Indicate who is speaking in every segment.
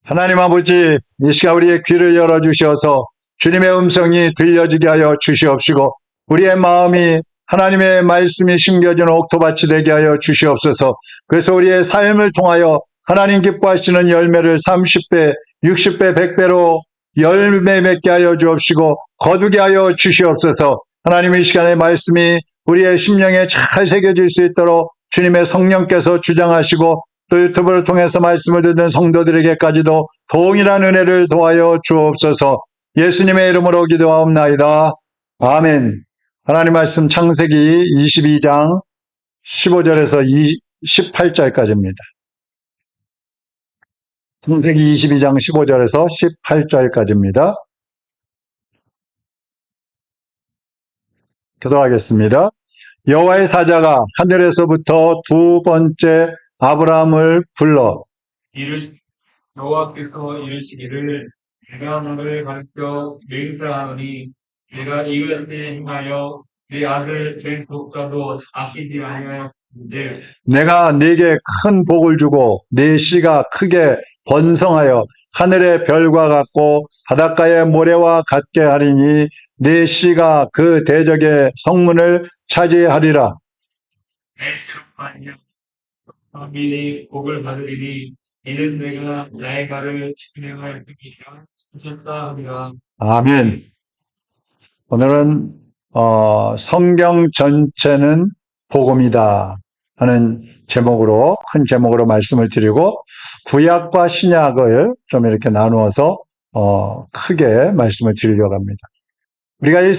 Speaker 1: 하나님 아버지, 이 시간 우리의 귀를 열어주셔서 주님의 음성이 들려지게 하여 주시옵시고, 우리의 마음이 하나님의 말씀이 심겨진 옥토밭이 되게 하여 주시옵소서. 그래서 우리의 삶을 통하여 하나님 기뻐하시는 열매를 30배, 60배, 100배로 열매 맺게 하여 주옵시고 거두게 하여 주시옵소서. 하나님의 시간의 말씀이 우리의 심령에 잘 새겨질 수 있도록 주님의 성령께서 주장하시고, 또 유튜브를 통해서 말씀을 듣는 성도들에게까지도 동일한 은혜를 도하여 주옵소서. 예수님의 이름으로 기도하옵나이다. 아멘. 하나님 말씀 창세기 22장 15절에서 18절까지입니다. 창세기 22장 15절에서 18절까지입니다. 기도하겠습니다. 여호와의 사자가 하늘에서부터 두 번째 아브라함을 불러
Speaker 2: 여호와께서 이르시기를 내가 너를 가르쳐 맹세하노니 내가 이것에 행하여 네 아들 된 독자도 아끼지 아니하였는데
Speaker 1: 내가 네게 큰 복을 주고 네 씨가 크게 번성하여 하늘의 별과 같고 바닷가의 모래와 같게 하리니 네 씨가 그 대적의 성문을 차지하리라.
Speaker 2: 내 수만이여 미리 복을 받으리니 이는 내가 나의 발을 진행할 때이라 하셨다 하리라.
Speaker 1: 아멘. 오늘은 성경 전체는 복음이다 하는 제목으로, 큰 제목으로 말씀을 드리고, 구약과 신약을 좀 이렇게 나누어서 크게 말씀을 드리려고 합니다. 우리가 이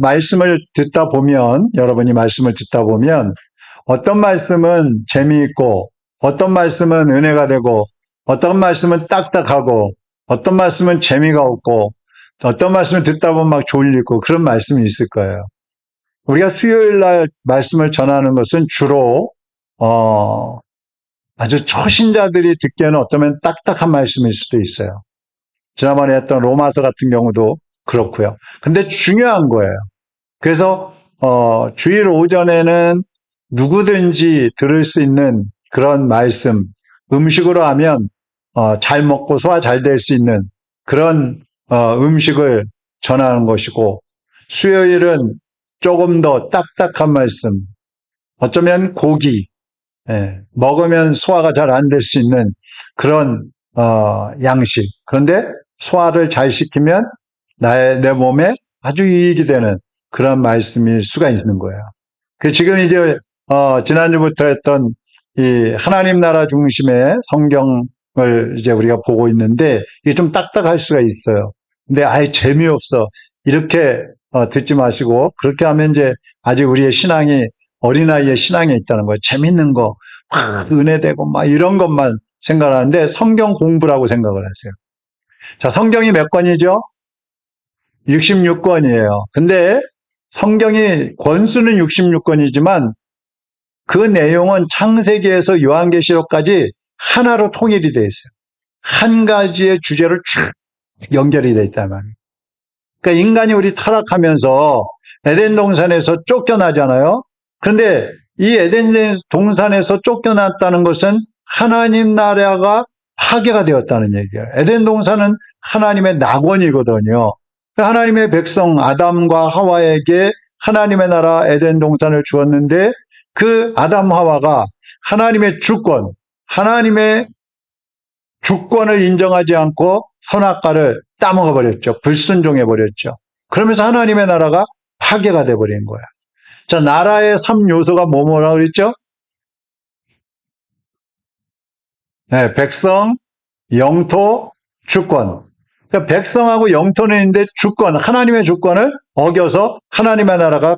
Speaker 1: 말씀을 듣다 보면, 여러분이 말씀을 듣다 보면 어떤 말씀은 재미있고, 어떤 말씀은 은혜가 되고, 어떤 말씀은 딱딱하고, 어떤 말씀은 재미가 없고, 어떤 말씀을 듣다 보면 막 졸리고, 그런 말씀이 있을 거예요. 우리가 수요일 날 말씀을 전하는 것은 주로 아주 초신자들이 듣기에는 어쩌면 딱딱한 말씀일 수도 있어요. 지난번에 했던 로마서 같은 경우도 그렇고요. 근데 중요한 거예요. 그래서 주일 오전에는 누구든지 들을 수 있는 그런 말씀, 음식으로 하면 잘 먹고 소화 잘 될 수 있는 그런 음식을 전하는 것이고, 수요일은 조금 더 딱딱한 말씀, 어쩌면 고기, 먹으면 소화가 잘 안 될 수 있는 그런 양식. 그런데 소화를 잘 시키면 내 몸에 아주 유익이 되는 그런 말씀일 수가 있는 거예요. 지금 이제 지난주부터 했던 이 하나님 나라 중심의 성경을 이제 우리가 보고 있는데, 이게 좀 딱딱할 수가 있어요. 근데 아예 재미없어, 이렇게 듣지 마시고, 그렇게 하면 이제 아직 우리의 신앙이 어린아이의 신앙에 있다는 거예요. 재밌는 거, 막 은혜되고 막 이런 것만 생각하는데 성경 공부라고 생각을 하세요. 자, 성경이 몇 권이죠? 66권이에요. 근데 성경이 권수는 66권이지만 그 내용은 창세기에서 요한계시록까지 하나로 통일이 되어 있어요. 한 가지의 주제로 쭉 연결이 되어 있단 말이에요. 그러니까 인간이 우리 타락하면서 에덴 동산에서 쫓겨나잖아요. 그런데 이 에덴 동산에서 쫓겨났다는 것은 하나님 나라가 파괴가 되었다는 얘기예요. 에덴 동산은 하나님의 낙원이거든요. 하나님의 백성 아담과 하와에게 하나님의 나라 에덴 동산을 주었는데, 그 아담 하와가 하나님의 하나님의 주권을 인정하지 않고 선악과를 따먹어 버렸죠. 불순종해 버렸죠. 그러면서 하나님의 나라가 파괴가 돼버린 거야. 자, 나라의 3요소가 뭐라고 그랬죠? 네, 백성, 영토, 주권. 그러니까 백성하고 영토는 있는데 하나님의 주권을 어겨서 하나님의 나라가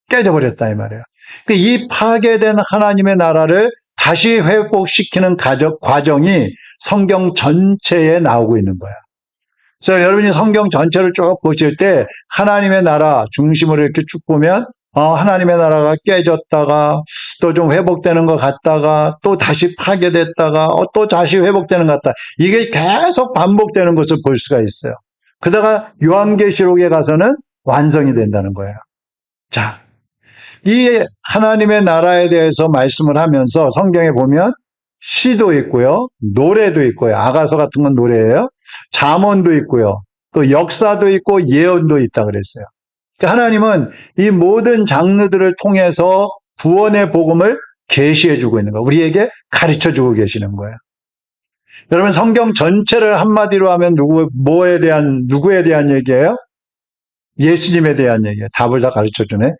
Speaker 1: 깨져버렸다 이 말이에요. 이 파괴된 하나님의 나라를 다시 회복시키는 과정이 성경 전체에 나오고 있는 거야. 그래서 여러분이 성경 전체를 쭉 보실 때 하나님의 나라 중심으로 이렇게 쭉 보면 하나님의 나라가 깨졌다가 또 좀 회복되는 것 같다가 또 다시 파괴됐다가 또 다시 회복되는 것 같다. 이게 계속 반복되는 것을 볼 수가 있어요. 그러다가 요한계시록에 가서는 완성이 된다는 거예요. 자, 이 하나님의 나라에 대해서 말씀을 하면서 성경에 보면 시도 있고요. 노래도 있고요. 아가서 같은 건 노래예요. 잠언도 있고요. 또 역사도 있고 예언도 있다 그랬어요. 그러니까 하나님은 이 모든 장르들을 통해서 구원의 복음을 계시해 주고 있는 거예요. 우리에게 가르쳐 주고 계시는 거예요. 여러분 성경 전체를 한마디로 하면 누구에 대한 얘기예요? 예수님에 대한 얘기예요. 답을 다 가르쳐 주네.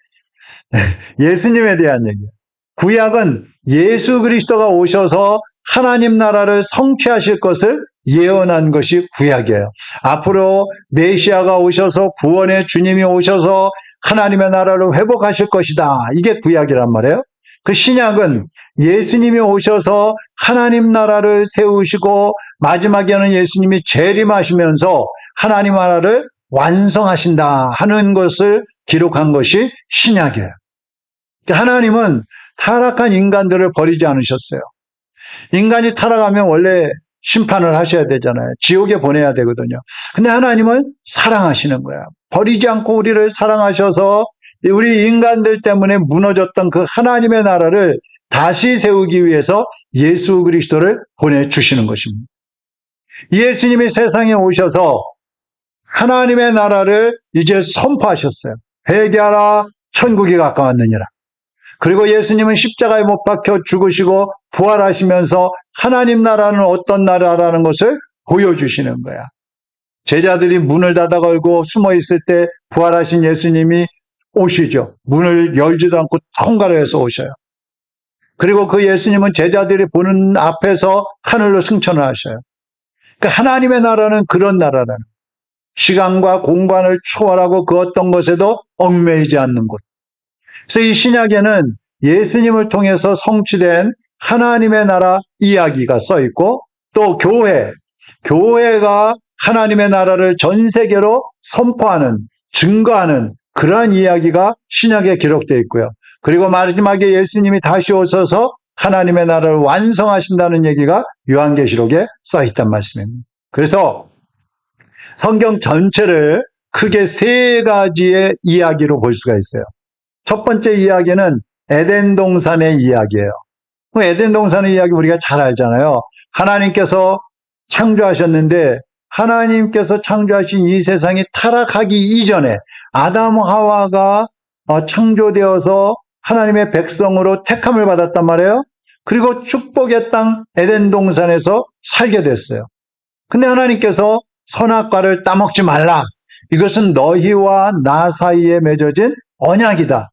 Speaker 1: 예수님에 대한 얘기예요. 구약은 예수 그리스도가 오셔서 하나님 나라를 성취하실 것을 예언한 것이 구약이에요. 앞으로 메시아가 오셔서 구원의 주님이 오셔서 하나님의 나라를 회복하실 것이다. 이게 구약이란 말이에요. 그 신약은 예수님이 오셔서 하나님 나라를 세우시고 마지막에는 예수님이 재림하시면서 하나님 나라를 완성하신다 하는 것을 기록한 것이 신약이에요. 하나님은 타락한 인간들을 버리지 않으셨어요. 인간이 타락하면 원래 심판을 하셔야 되잖아요. 지옥에 보내야 되거든요. 근데 하나님은 사랑하시는 거야. 버리지 않고 우리를 사랑하셔서 우리 인간들 때문에 무너졌던 그 하나님의 나라를 다시 세우기 위해서 예수 그리스도를 보내주시는 것입니다. 예수님이 세상에 오셔서 하나님의 나라를 이제 선포하셨어요. 회개하라, 천국이 가까웠느니라. 그리고 예수님은 십자가에 못 박혀 죽으시고 부활하시면서 하나님 나라는 어떤 나라라는 것을 보여주시는 거야. 제자들이 문을 닫아 걸고 숨어 있을 때 부활하신 예수님이 오시죠. 문을 열지도 않고 통과를 해서 오셔요. 그리고 그 예수님은 제자들이 보는 앞에서 하늘로 승천을 하셔요. 그러니까 하나님의 나라는 그런 나라라는 시간과 공간을 초월하고 그 어떤 것에도 얽매이지 않는 곳. 그래서 이 신약에는 예수님을 통해서 성취된 하나님의 나라 이야기가 써 있고 또 교회가 하나님의 나라를 전 세계로 선포하는, 증거하는 그러한 이야기가 신약에 기록되어 있고요. 그리고 마지막에 예수님이 다시 오셔서 하나님의 나라를 완성하신다는 얘기가 요한계시록에 써 있단 말씀입니다. 그래서 성경 전체를 크게 세 가지의 이야기로 볼 수가 있어요. 첫 번째 이야기는 에덴 동산의 이야기예요. 에덴 동산의 이야기 우리가 잘 알잖아요. 하나님께서 창조하셨는데 하나님께서 창조하신 이 세상이 타락하기 이전에 아담 하와가 창조되어서 하나님의 백성으로 택함을 받았단 말이에요. 그리고 축복의 땅 에덴 동산에서 살게 됐어요. 근데 하나님께서 선악과를 따먹지 말라. 이것은 너희와 나 사이에 맺어진 언약이다.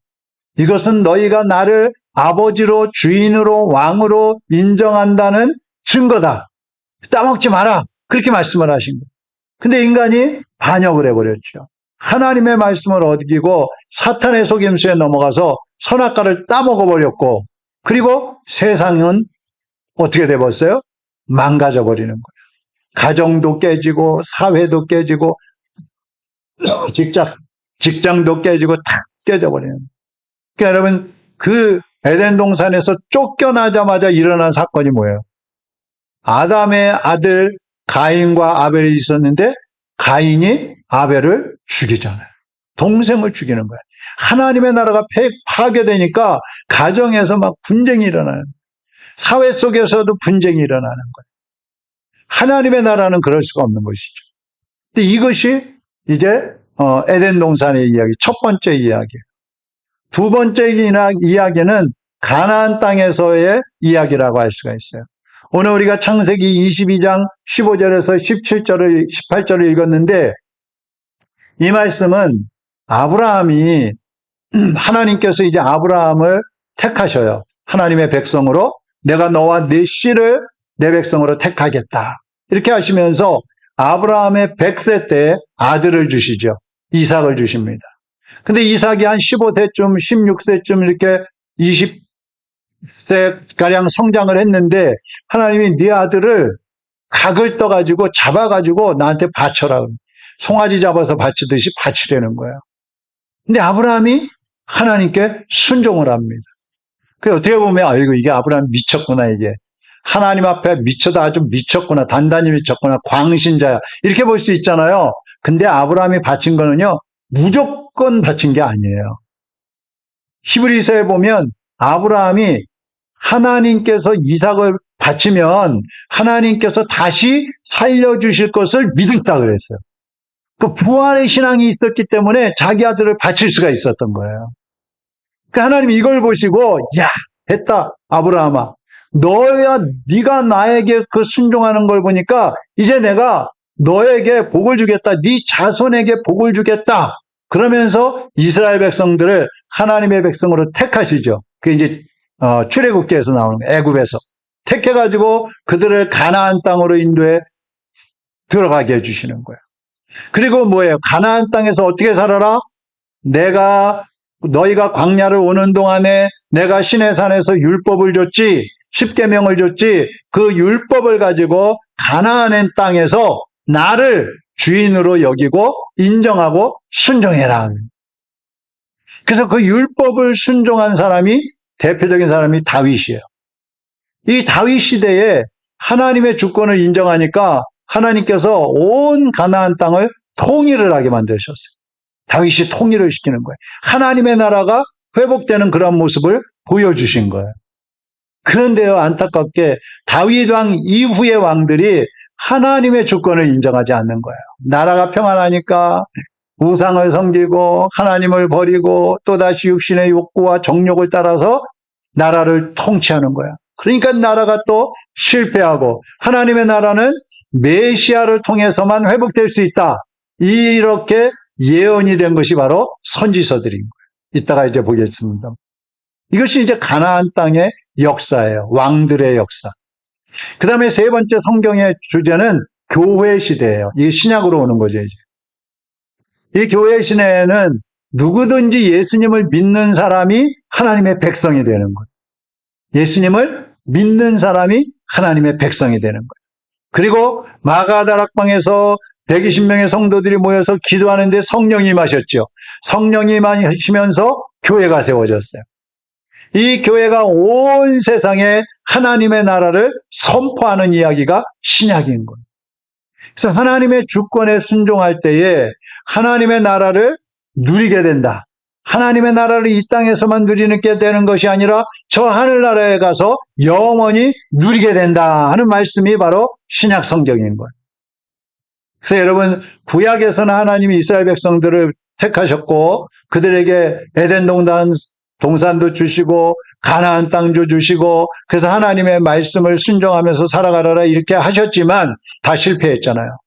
Speaker 1: 이것은 너희가 나를 아버지로 주인으로 왕으로 인정한다는 증거다. 따먹지 마라. 그렇게 말씀을 하신 거예요. 근데 인간이 반역을 해버렸죠. 하나님의 말씀을 어기고 사탄의 속임수에 넘어가서 선악과를 따먹어버렸고 그리고 세상은 어떻게 돼버렸어요? 망가져버리는 거예요. 가정도 깨지고 사회도 깨지고 직장도 깨지고 다 깨져버리는 거예요. 그러니까 여러분 그 에덴 동산에서 쫓겨나자마자 일어난 사건이 뭐예요? 아담의 아들 가인과 아벨이 있었는데 가인이 아벨을 죽이잖아요. 동생을 죽이는 거예요. 하나님의 나라가 파괴되니까 가정에서 막 분쟁이 일어나는 거예요. 사회 속에서도 분쟁이 일어나는 거예요. 하나님의 나라는 그럴 수가 없는 것이죠. 근데 이것이 이제 에덴 동산의 이야기, 첫 번째 이야기예요. 두 번째 이야기는 가나안 땅에서의 이야기라고 할 수가 있어요. 오늘 우리가 창세기 22장 15절에서 18절을 읽었는데 이 말씀은 아브라함이 하나님께서 이제 아브라함을 택하셔요. 하나님의 백성으로 내가 너와 네 씨를 내 백성으로 택하겠다. 이렇게 하시면서 아브라함의 100세 때 아들을 주시죠. 이삭을 주십니다. 근데 이삭이 한 15세쯤, 16세쯤 이렇게 20세가량 성장을 했는데 하나님이 네 아들을 각을 떠가지고 잡아가지고 나한테 바쳐라. 송아지 잡아서 바치듯이 바치려는 거예요. 근데 아브라함이 하나님께 순종을 합니다. 그 어떻게 보면 아이고 이게 아브라함 미쳤구나 이게. 하나님 앞에 미쳐도 아주 미쳤구나. 단단히 미쳤구나. 광신자야. 이렇게 볼 수 있잖아요. 근데 아브라함이 바친 거는요. 무조건 바친 게 아니에요. 히브리서에 보면 아브라함이 하나님께서 이삭을 바치면 하나님께서 다시 살려주실 것을 믿었다 그랬어요. 그 부활의 신앙이 있었기 때문에 자기 아들을 바칠 수가 있었던 거예요. 그 하나님이 이걸 보시고, 야, 됐다, 아브라함아. 네가 나에게 그 순종하는 걸 보니까 이제 내가 너에게 복을 주겠다. 네 자손에게 복을 주겠다. 그러면서 이스라엘 백성들을 하나님의 백성으로 택하시죠. 그게 이제 출애굽기에서 나오는 거예요. 애굽에서 택해가지고 그들을 가나안 땅으로 인도해 들어가게 해주시는 거예요. 그리고 뭐예요? 가나안 땅에서 어떻게 살아라? 너희가 광야를 오는 동안에 내가 시내산에서 율법을 줬지, 십계명을 줬지, 그 율법을 가지고 가나안 땅에서 나를 주인으로 여기고 인정하고 순종해라. 그래서 그 율법을 순종한 사람이, 대표적인 사람이 다윗이에요. 이 다윗 시대에 하나님의 주권을 인정하니까 하나님께서 온 가나안 땅을 통일을 하게 만드셨어요. 다윗이 통일을 시키는 거예요. 하나님의 나라가 회복되는 그런 모습을 보여주신 거예요. 그런데요, 안타깝게 다윗 왕 이후의 왕들이 하나님의 주권을 인정하지 않는 거예요. 나라가 평안하니까 우상을 섬기고 하나님을 버리고 또다시 육신의 욕구와 정욕을 따라서 나라를 통치하는 거야. 그러니까 나라가 또 실패하고 하나님의 나라는 메시아를 통해서만 회복될 수 있다. 이렇게 예언이 된 것이 바로 선지서들인 거예요. 이따가 이제 보겠습니다. 이것이 이제 가나안 땅의 역사예요. 왕들의 역사. 그 다음에 세 번째 성경의 주제는 교회 시대예요. 이게 신약으로 오는 거죠, 이제. 이 교회 시대에는 누구든지 예수님을 믿는 사람이 하나님의 백성이 되는 거예요. 예수님을 믿는 사람이 하나님의 백성이 되는 거예요. 그리고 마가다락방에서 120명의 성도들이 모여서 기도하는데 성령이 임하셨죠. 성령이 임하시면서 교회가 세워졌어요. 이 교회가 온 세상에 하나님의 나라를 선포하는 이야기가 신약인 거예요. 그래서 하나님의 주권에 순종할 때에 하나님의 나라를 누리게 된다. 하나님의 나라를 이 땅에서만 누리게 되는 것이 아니라 저 하늘나라에 가서 영원히 누리게 된다 하는 말씀이 바로 신약 성경인 거예요. 그래서 여러분, 구약에서는 하나님이 이스라엘 백성들을 택하셨고 그들에게 에덴 동산도 주시고 가나안 땅도 주시고 그래서 하나님의 말씀을 순종하면서 살아가라 이렇게 하셨지만 다 실패했잖아요.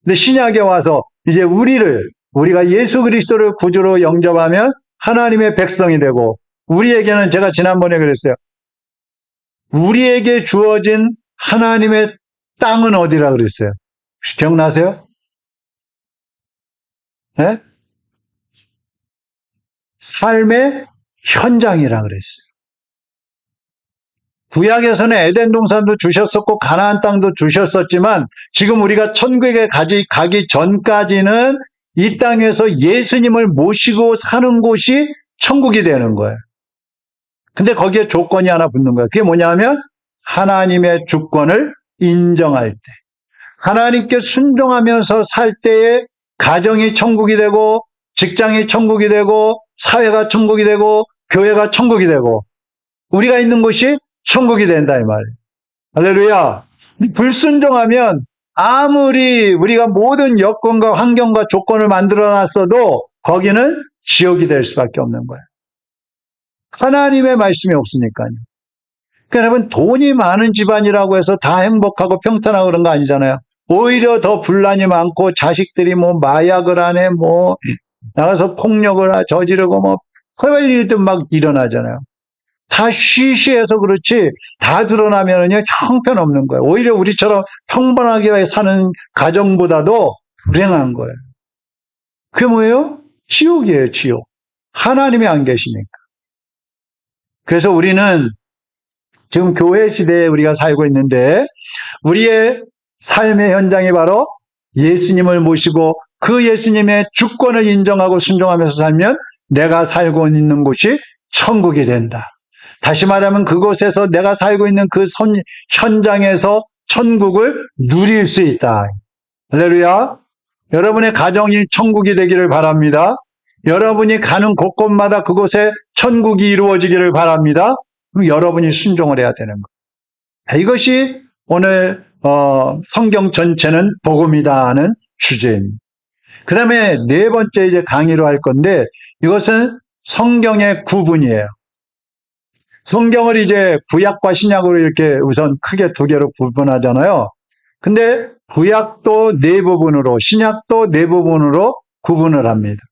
Speaker 1: 근데 신약에 와서 이제 우리가 예수 그리스도를 구주로 영접하면 하나님의 백성이 되고 우리에게는 제가 지난번에 그랬어요. 우리에게 주어진 하나님의 땅은 어디라 그랬어요? 기억나세요? 네? 삶의 현장이라 그랬어요. 구약에서는 에덴 동산도 주셨었고 가나안 땅도 주셨었지만 지금 우리가 천국에 가기 전까지는 이 땅에서 예수님을 모시고 사는 곳이 천국이 되는 거예요. 근데 거기에 조건이 하나 붙는 거예요. 그게 뭐냐면 하나님의 주권을 인정할 때. 하나님께 순종하면서 살 때에 가정이 천국이 되고 직장이 천국이 되고 사회가 천국이 되고 교회가 천국이 되고 우리가 있는 곳이 천국이 된다 이 말이에요. 할렐루야. 불순종하면 아무리 우리가 모든 여건과 환경과 조건을 만들어놨어도 거기는 지옥이 될 수밖에 없는 거예요. 하나님의 말씀이 없으니까요. 그러니까 여러분 돈이 많은 집안이라고 해서 다 행복하고 평탄하고 그런 거 아니잖아요. 오히려 더 분란이 많고 자식들이 뭐 마약을 하네 뭐 나가서 폭력을 저지르고 뭐 그럴 일도 막 일어나잖아요. 다 쉬쉬해서 그렇지 다 드러나면은요 형편없는 거예요. 오히려 우리처럼 평범하게 사는 가정보다도 불행한 거예요. 그게 뭐예요? 지옥이에요, 지옥. 하나님이 안 계시니까. 그래서 우리는 지금 교회 시대에 우리가 살고 있는데 우리의 삶의 현장이 바로 예수님을 모시고 그 예수님의 주권을 인정하고 순종하면서 살면 내가 살고 있는 곳이 천국이 된다. 다시 말하면 그곳에서 내가 살고 있는 그 현장에서 천국을 누릴 수 있다. 할렐루야. 여러분의 가정이 천국이 되기를 바랍니다. 여러분이 가는 곳곳마다 그곳에 천국이 이루어지기를 바랍니다. 그럼 여러분이 순종을 해야 되는 거예요. 이것이 오늘 성경 전체는 복음이다 하는 주제입니다. 그 다음에 네 번째 이제 강의로 할 건데 이것은 성경의 구분이에요. 성경을 이제 구약과 신약으로 이렇게 우선 크게 두 개로 구분하잖아요. 근데 구약도 네 부분으로, 신약도 네 부분으로 구분을 합니다.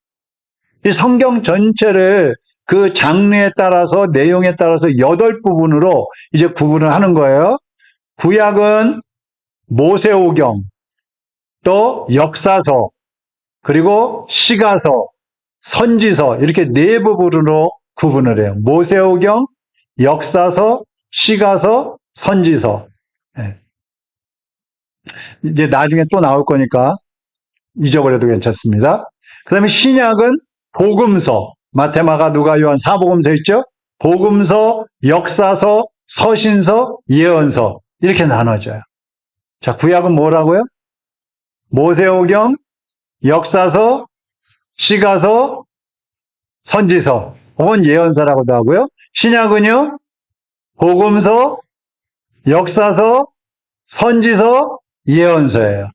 Speaker 1: 이 성경 전체를 그 장르에 따라서, 내용에 따라서 8부분으로 이제 구분을 하는 거예요. 구약은 모세오경, 또 역사서, 그리고 시가서, 선지서 이렇게 네 부분으로 구분을 해요. 모세오경, 역사서, 시가서, 선지서. 네. 이제 나중에 또 나올 거니까 잊어버려도 괜찮습니다. 그 다음에 신약은 복음서, 마태마가 누가 요한 사복음서 있죠? 복음서, 역사서, 서신서, 예언서 이렇게 나눠져요. 자, 구약은 뭐라고요? 모세오경, 역사서, 시가서, 선지서 혹은 예언서라고도 하고요. 신약은요, 복음서, 역사서, 선지서, 예언서예요.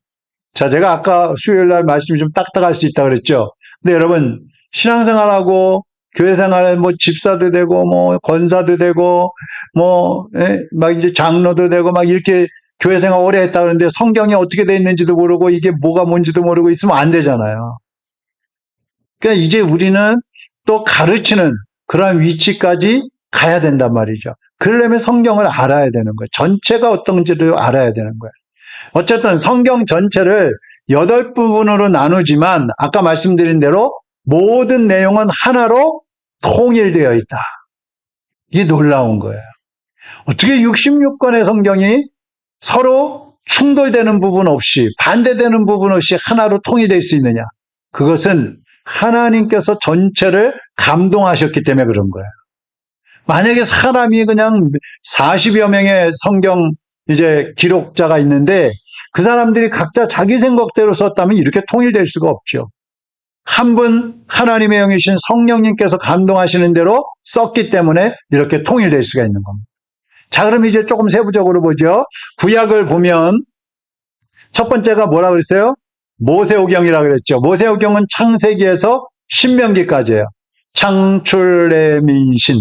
Speaker 1: 자, 제가 아까 수요일날 말씀이 좀 딱딱할 수 있다 그랬죠. 근데 여러분, 신앙생활하고 교회생활에 뭐 집사도 되고 뭐 권사도 되고 막 이제 장로도 되고 막 이렇게 교회생활 오래 했다 그러는데 성경이 어떻게 돼 있는지도 모르고 이게 뭐가 뭔지도 모르고 있으면 안 되잖아요. 그러니까 이제 우리는 또 가르치는 그런 위치까지 가야 된단 말이죠. 그러려면 성경을 알아야 되는 거예요. 전체가 어떤지를 알아야 되는 거예요. 어쨌든 성경 전체를 8부분으로 나누지만 아까 말씀드린 대로 모든 내용은 하나로 통일되어 있다. 이게 놀라운 거예요. 어떻게 66권의 성경이 서로 충돌되는 부분 없이 반대되는 부분 없이 하나로 통일될 수 있느냐. 그것은 하나님께서 전체를 감동하셨기 때문에 그런 거예요. 만약에 사람이 그냥 40여 명의 성경 이제 기록자가 있는데 그 사람들이 각자 자기 생각대로 썼다면 이렇게 통일될 수가 없죠. 한 분 하나님의 영이신 성령님께서 감동하시는 대로 썼기 때문에 이렇게 통일될 수가 있는 겁니다. 자, 그럼 이제 조금 세부적으로 보죠. 구약을 보면 첫 번째가 뭐라 그랬어요? 모세오경이라고 그랬죠. 모세오경은 창세기에서 신명기까지예요. 창출레민신.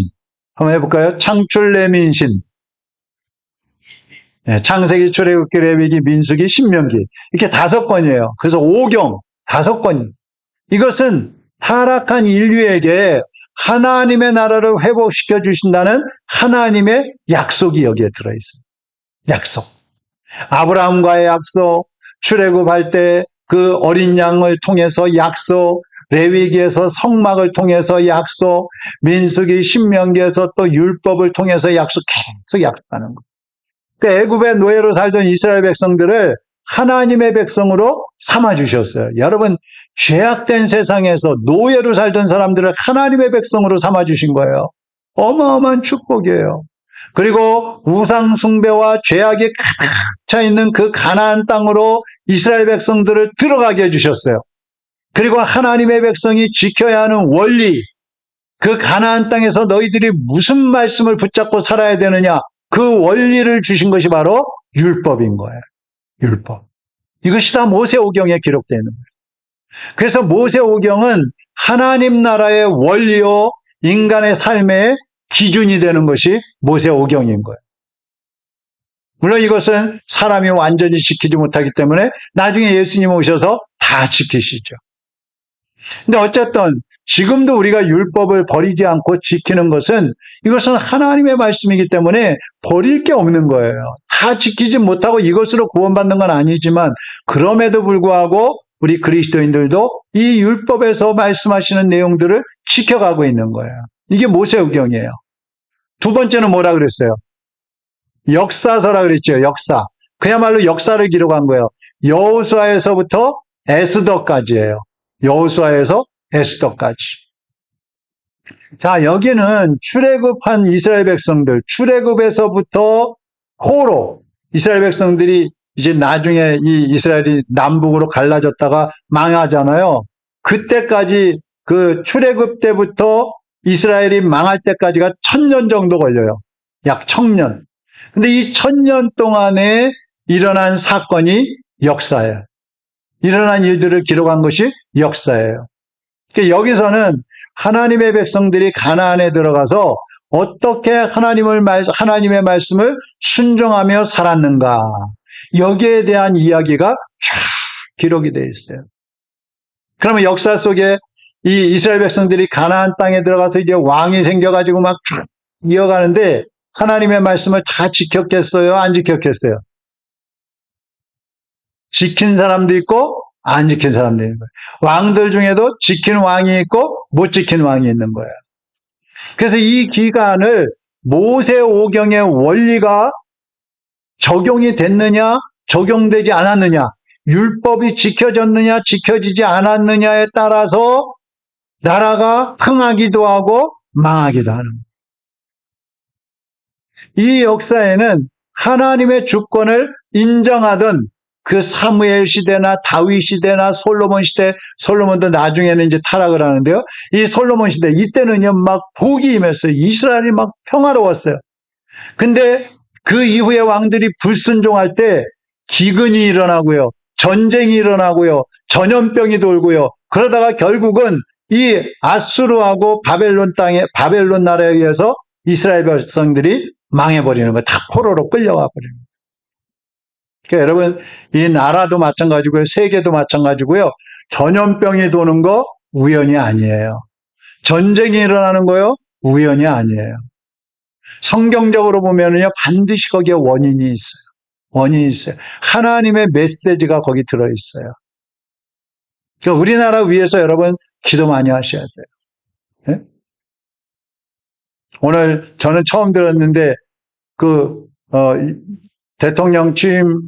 Speaker 1: 한번 해볼까요? 창출레민신. 네, 창세기, 출애굽기, 레위기, 민수기, 신명기. 이렇게 5권이에요. 그래서 오경 5권. 이것은 타락한 인류에게 하나님의 나라를 회복시켜 주신다는 하나님의 약속이 여기에 들어있어요. 약속. 아브라함과의 약속, 출애굽할 때 그 어린 양을 통해서 약속, 레위기에서 성막을 통해서 약속, 민수기, 신명기에서 또 율법을 통해서 약속, 계속 약속하는 거예요. 그 애굽의 노예로 살던 이스라엘 백성들을 하나님의 백성으로 삼아주셨어요. 여러분, 죄악된 세상에서 노예로 살던 사람들을 하나님의 백성으로 삼아주신 거예요. 어마어마한 축복이에요. 그리고 우상 숭배와 죄악이 가득 차 있는 그 가나안 땅으로 이스라엘 백성들을 들어가게 해주셨어요. 그리고 하나님의 백성이 지켜야 하는 원리, 그 가나안 땅에서 너희들이 무슨 말씀을 붙잡고 살아야 되느냐, 그 원리를 주신 것이 바로 율법인 거예요. 율법. 이것이 다 모세오경에 기록되어 있는 거예요. 그래서 모세오경은 하나님 나라의 원리요 인간의 삶의 기준이 되는 것이 모세오경인 거예요. 물론 이것은 사람이 완전히 지키지 못하기 때문에 나중에 예수님 오셔서 다 지키시죠. 근데 어쨌든 지금도 우리가 율법을 버리지 않고 지키는 것은 이것은 하나님의 말씀이기 때문에 버릴 게 없는 거예요. 다 지키지 못하고 이것으로 구원받는 건 아니지만 그럼에도 불구하고 우리 그리스도인들도 이 율법에서 말씀하시는 내용들을 지켜가고 있는 거예요. 이게 모세오경이에요. 두 번째는 뭐라 그랬어요? 역사서라 그랬죠. 역사. 그야말로 역사를 기록한 거예요. 여호수아에서부터 에스더까지예요. 여호수아에서 에스더까지. 자, 여기는 출애굽한 이스라엘 백성들, 출애굽에서부터 호로 이스라엘 백성들이 이제 나중에 이 이스라엘이 남북으로 갈라졌다가 망하잖아요. 그때까지 그 출애굽 때부터 이스라엘이 망할 때까지가 1000년 정도 걸려요. 약 1000년. 근데 이 1000년 동안에 일어난 사건이 역사예요. 일어난 일들을 기록한 것이 역사예요. 그러니까 여기서는 하나님의 백성들이 가나안에 들어가서 어떻게 하나님의 말씀을 순종하며 살았는가. 여기에 대한 이야기가 쫙 기록이 되어 있어요. 그러면 역사 속에 이 이스라엘 백성들이 가나안 땅에 들어가서 이제 왕이 생겨가지고 막 쭉 이어가는데 하나님의 말씀을 다 지켰겠어요? 안 지켰겠어요? 지킨 사람도 있고 안 지킨 사람도 있는 거예요. 왕들 중에도 지킨 왕이 있고 못 지킨 왕이 있는 거예요. 그래서 이 기간을 모세오경의 원리가 적용이 됐느냐, 적용되지 않았느냐, 율법이 지켜졌느냐, 지켜지지 않았느냐에 따라서 나라가 흥하기도 하고 망하기도 하는 거예요. 이 역사에는 하나님의 주권을 인정하던 그 사무엘 시대나 다윗 시대나 솔로몬 시대, 솔로몬도 나중에는 이제 타락을 하는데요. 이 솔로몬 시대, 이때는요, 막 복이 임했어요. 이스라엘이 막 평화로웠어요. 근데 그 이후에 왕들이 불순종할 때 기근이 일어나고요. 전쟁이 일어나고요. 전염병이 돌고요. 그러다가 결국은 이 아수르하고 바벨론 나라에 의해서 이스라엘 백성들이 망해버리는 거예요. 다 포로로 끌려가 버리는 거예요. 그러니까 여러분, 이 나라도 마찬가지고요. 세계도 마찬가지고요. 전염병이 도는 거 우연이 아니에요. 전쟁이 일어나는 거요. 우연이 아니에요. 성경적으로 보면은요, 반드시 거기에 원인이 있어요. 원인이 있어요. 하나님의 메시지가 거기 들어있어요. 그러니까 우리나라 위해서 여러분 기도 많이 하셔야 돼요. 네? 오늘 저는 처음 들었는데, 대통령 취임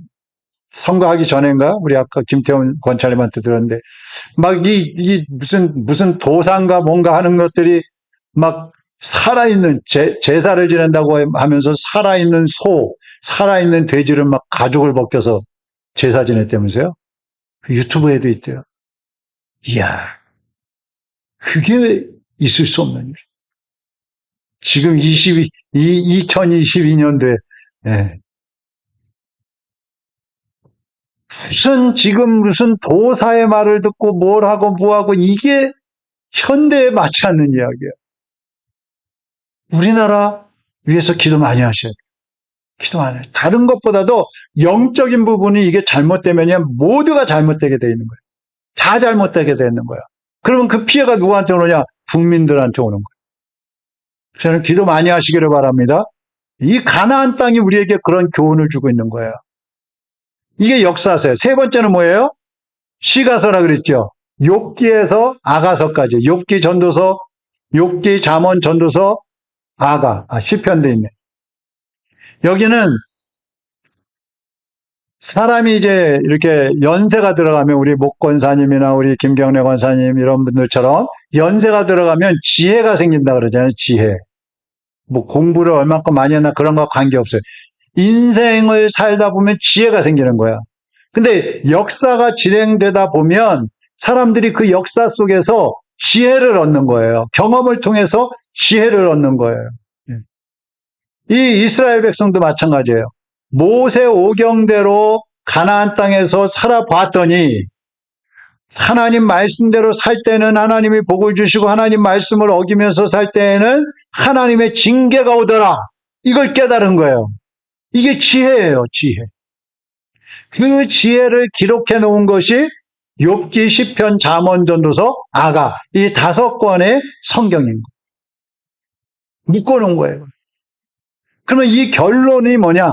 Speaker 1: 선거하기 전인가? 우리 아까 김태훈 권찰님한테 들었는데, 막 무슨 도산가 뭔가 하는 것들이 막 살아있는, 제사를 지낸다고 하면서 살아있는 소, 살아있는 돼지를 막 가죽을 벗겨서 제사 지냈다면서요? 유튜브에도 있대요. 이야, 그게 있을 수 없는 일. 지금 2022년도에, 예. 무슨 도사의 말을 듣고 뭘 하고 뭐 하고 이게 현대에 맞지 않는 이야기예요. 우리나라 위해서 기도 많이 하셔야 돼요. 기도 많이 해요. 다른 것보다도 영적인 부분이 이게 잘못되면요, 모두가 잘못되게 되어 있는 거예요. 다 잘못되게 되어 있는 거예요. 그러면 그 피해가 누구한테 오느냐? 국민들한테 오는 거예요. 저는 기도 많이 하시기를 바랍니다. 이 가나안 땅이 우리에게 그런 교훈을 주고 있는 거예요. 이게 역사세요. 세 번째는 뭐예요? 시가서라 그랬죠. 욥기에서 아가서까지. 욥기 전도서, 욥기 잠언 전도서, 시편도 있네. 여기는 사람이 이제 이렇게 연세가 들어가면 우리 목 권사님이나 우리 김경래 권사님 이런 분들처럼 연세가 들어가면 지혜가 생긴다 그러잖아요. 지혜. 뭐 공부를 얼마큼 많이 했나 그런 거 관계없어요. 인생을 살다 보면 지혜가 생기는 거야. 근데 역사가 진행되다 보면 사람들이 그 역사 속에서 지혜를 얻는 거예요. 경험을 통해서 지혜를 얻는 거예요. 이 이스라엘 백성도 마찬가지예요. 모세 오경대로 가나안 땅에서 살아봤더니 하나님 말씀대로 살 때는 하나님이 복을 주시고 하나님 말씀을 어기면서 살 때에는 하나님의 징계가 오더라. 이걸 깨달은 거예요. 이게 지혜예요, 지혜. 그 지혜를 기록해 놓은 것이 욥기, 시편, 잠언, 전도서, 이 5권의 성경인 거예요. 묶어놓은 거예요. 그러면 이 결론이 뭐냐?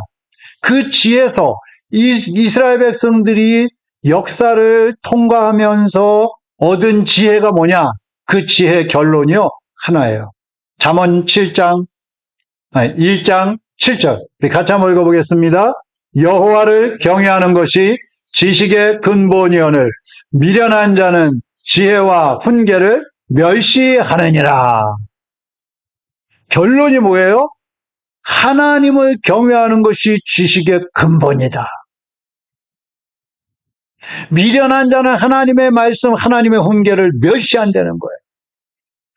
Speaker 1: 그 지혜서 이스라엘 백성들이 역사를 통과하면서 얻은 지혜가 뭐냐? 그 지혜의 결론이요, 하나예요. 잠언 1장 7절. 우리 같이 한번 읽어보겠습니다. 여호와를 경외하는 것이 지식의 근본이오늘 미련한 자는 지혜와 훈계를 멸시하느니라. 결론이 뭐예요? 하나님을 경외하는 것이 지식의 근본이다. 미련한 자는 하나님의 말씀, 하나님의 훈계를 멸시한다는 거예요.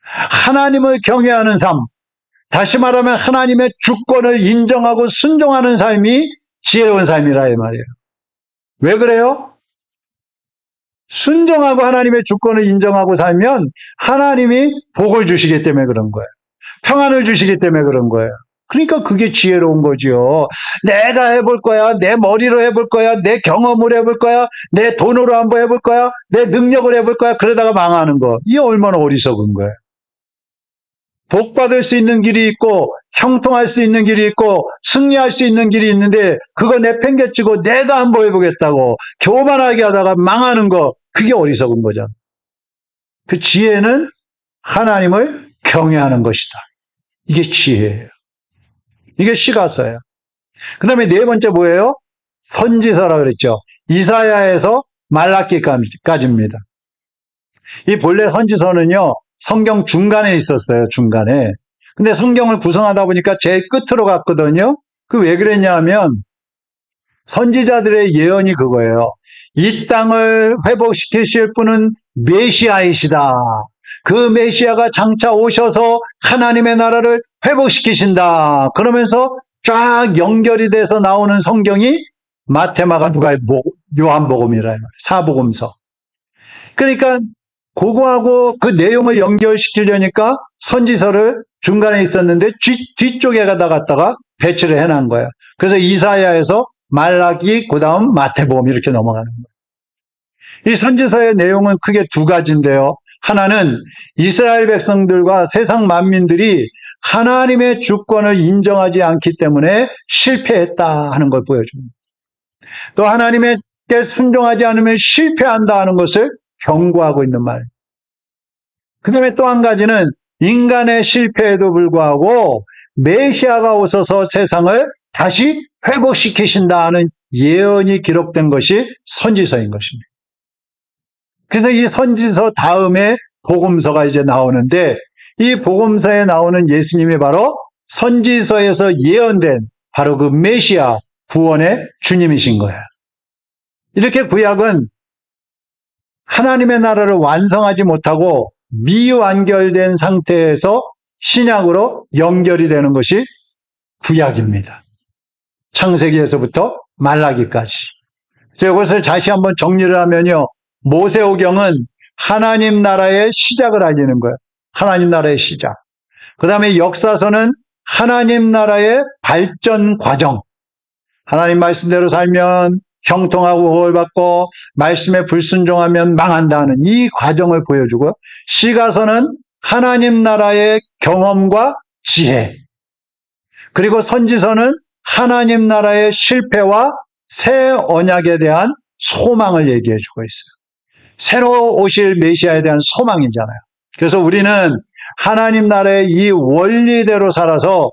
Speaker 1: 하나님을 경외하는 삶, 다시 말하면 하나님의 주권을 인정하고 순종하는 삶이 지혜로운 삶이라 이 말이에요. 왜 그래요? 순종하고 하나님의 주권을 인정하고 살면 하나님이 복을 주시기 때문에 그런 거예요. 평안을 주시기 때문에 그런 거예요. 그러니까 그게 지혜로운 거죠. 내가 해볼 거야. 내 머리로 해볼 거야. 내 경험으로 해볼 거야. 내 돈으로 한번 해볼 거야. 내 능력으로 해볼 거야. 그러다가 망하는 거. 이게 얼마나 어리석은 거예요. 복 받을 수 있는 길이 있고 형통할 수 있는 길이 있고 승리할 수 있는 길이 있는데 그거 내팽개치고 내가 한번 해보겠다고 교만하게 하다가 망하는 거. 그게 어리석은 거잖아. 그 지혜는 하나님을 경외하는 것이다. 이게 지혜예요. 이게 시가서예요. 그 다음에 네 번째 뭐예요? 선지서라 그랬죠. 이사야에서 말라기까지입니다. 이 본래 선지서는요, 성경 중간에 있었어요, 중간에. 근데 성경을 구성하다 보니까 제일 끝으로 갔거든요. 그 왜 그랬냐 하면, 선지자들의 예언이 그거예요. 이 땅을 회복시키실 분은 메시아이시다. 그 메시아가 장차 오셔서 하나님의 나라를 회복시키신다. 그러면서 쫙 연결이 돼서 나오는 성경이 마태, 마가, 누가, 요한복음이라 말이에요. 사복음서. 그러니까 그거하고 그 내용을 연결시키려니까 선지서를 중간에 있었는데 뒤쪽에 갖다가 배치를 해놓은 거예요. 그래서 이사야에서 말라기, 그 다음 마태복음 이렇게 넘어가는 거예요. 이 선지서의 내용은 크게 두 가지인데요. 하나는 이스라엘 백성들과 세상 만민들이 하나님의 주권을 인정하지 않기 때문에 실패했다 하는 걸 보여줍니다. 또 하나님께 순종하지 않으면 실패한다 하는 것을 경고하고 있는 말. 그 다음에 또 한 가지는 인간의 실패에도 불구하고 메시아가 오셔서 세상을 다시 회복시키신다 하는 예언이 기록된 것이 선지서인 것입니다. 그래서 이 선지서 다음에 복음서가 이제 나오는데 이 복음서에 나오는 예수님이 바로 선지서에서 예언된 바로 그 메시아 구원의 주님이신 거예요. 이렇게 구약은 하나님의 나라를 완성하지 못하고 미완결된 상태에서 신약으로 연결이 되는 것이 구약입니다. 창세기에서부터 말라기까지. 이것을 다시 한번 정리를 하면요. 모세오경은 하나님 나라의 시작을 알리는 거예요. 하나님 나라의 시작. 그 다음에 역사서는 하나님 나라의 발전 과정. 하나님 말씀대로 살면 형통하고 복을 받고 말씀에 불순종하면 망한다는 이 과정을 보여주고 시가서는 하나님 나라의 경험과 지혜. 그리고 선지서는 하나님 나라의 실패와 새 언약에 대한 소망을 얘기해 주고 있어요. 새로 오실 메시아에 대한 소망이잖아요. 그래서 우리는 하나님 나라의 이 원리대로 살아서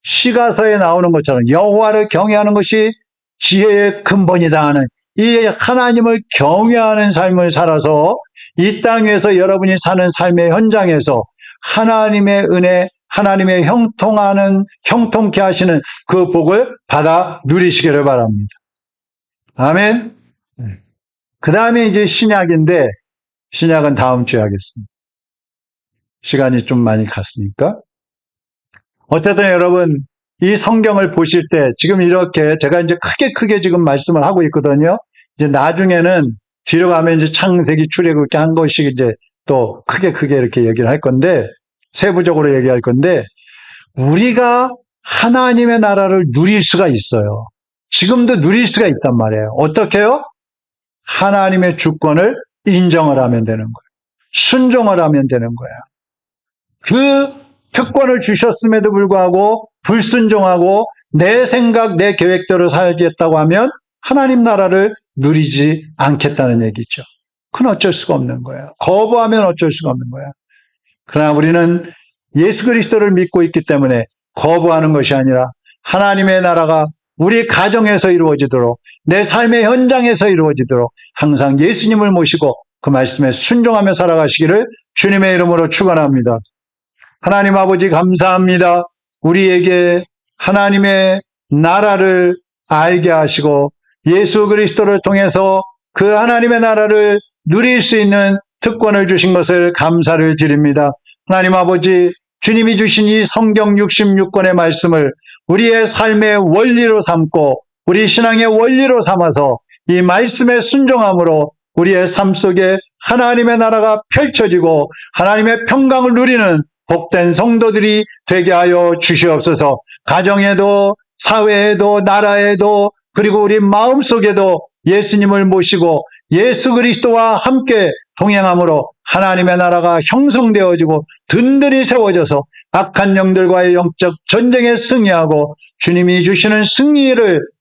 Speaker 1: 시가서에 나오는 것처럼 여호와를 경외하는 것이 지혜의 근본이다 하는 이 하나님을 경외하는 삶을 살아서 이 땅에서 여러분이 사는 삶의 현장에서 하나님의 은혜, 하나님의 형통케 하시는 그 복을 받아 누리시기를 바랍니다. 아멘. 그 다음에 이제 신약인데, 신약은 다음 주에 하겠습니다. 시간이 좀 많이 갔으니까. 어쨌든 여러분, 이 성경을 보실 때, 지금 이렇게 제가 이제 크게 지금 말씀을 하고 있거든요. 이제 나중에는 뒤로 가면 이제 창세기, 출애굽 이렇게 한 것씩 이제 또 크게 이렇게 얘기를 할 건데, 세부적으로 얘기할 건데, 우리가 하나님의 나라를 누릴 수가 있어요. 지금도 누릴 수가 있단 말이에요. 어떻게요? 하나님의 주권을 인정을 하면 되는 거예요. 순종을 하면 되는 거야. 그 특권을 주셨음에도 불구하고 불순종하고 내 생각, 내 계획대로 살겠다고 하면 하나님 나라를 누리지 않겠다는 얘기죠. 그건 어쩔 수가 없는 거예요. 거부하면 어쩔 수가 없는 거야. 그러나 우리는 예수 그리스도를 믿고 있기 때문에 거부하는 것이 아니라 하나님의 나라가 우리 가정에서 이루어지도록 내 삶의 현장에서 이루어지도록 항상 예수님을 모시고 그 말씀에 순종하며 살아가시기를 주님의 이름으로 축원합니다. 하나님 아버지 감사합니다. 우리에게 하나님의 나라를 알게 하시고 예수 그리스도를 통해서 그 하나님의 나라를 누릴 수 있는 특권을 주신 것을 감사를 드립니다. 하나님 아버지 주님이 주신 이 성경 66권의 말씀을 우리의 삶의 원리로 삼고 우리 신앙의 원리로 삼아서 이 말씀에 순종함으로 우리의 삶 속에 하나님의 나라가 펼쳐지고 하나님의 평강을 누리는 복된 성도들이 되게 하여 주시옵소서. 가정에도 사회에도 나라에도 그리고 우리 마음속에도 예수님을 모시고 예수 그리스도와 함께 동행함으로 하나님의 나라가 형성되어지고 든든히 세워져서 악한 영들과의 영적 전쟁에 승리하고 주님이 주시는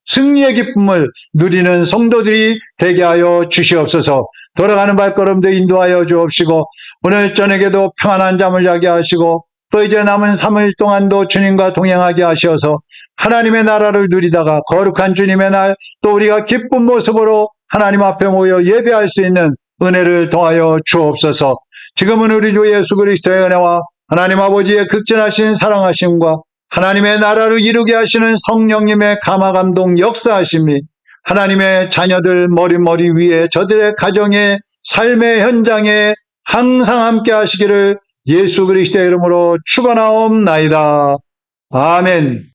Speaker 1: 승리의 기쁨을 누리는 성도들이 되게 하여 주시옵소서. 돌아가는 발걸음도 인도하여 주옵시고 오늘 저녁에도 평안한 잠을 자게 하시고 또 이제 남은 3일 동안도 주님과 동행하게 하셔서 하나님의 나라를 누리다가 거룩한 주님의 날 또 우리가 기쁜 모습으로 하나님 앞에 모여 예배할 수 있는 은혜를 더하여 주옵소서. 지금은 우리 주 예수 그리스도의 은혜와 하나님 아버지의 극진하신 사랑하심과 하나님의 나라를 이루게 하시는 성령님의 감화감동 역사하심이 하나님의 자녀들 머리 위에 저들의 가정의 삶의 현장에 항상 함께 하시기를 예수 그리스도의 이름으로 축원하옵나이다. 아멘.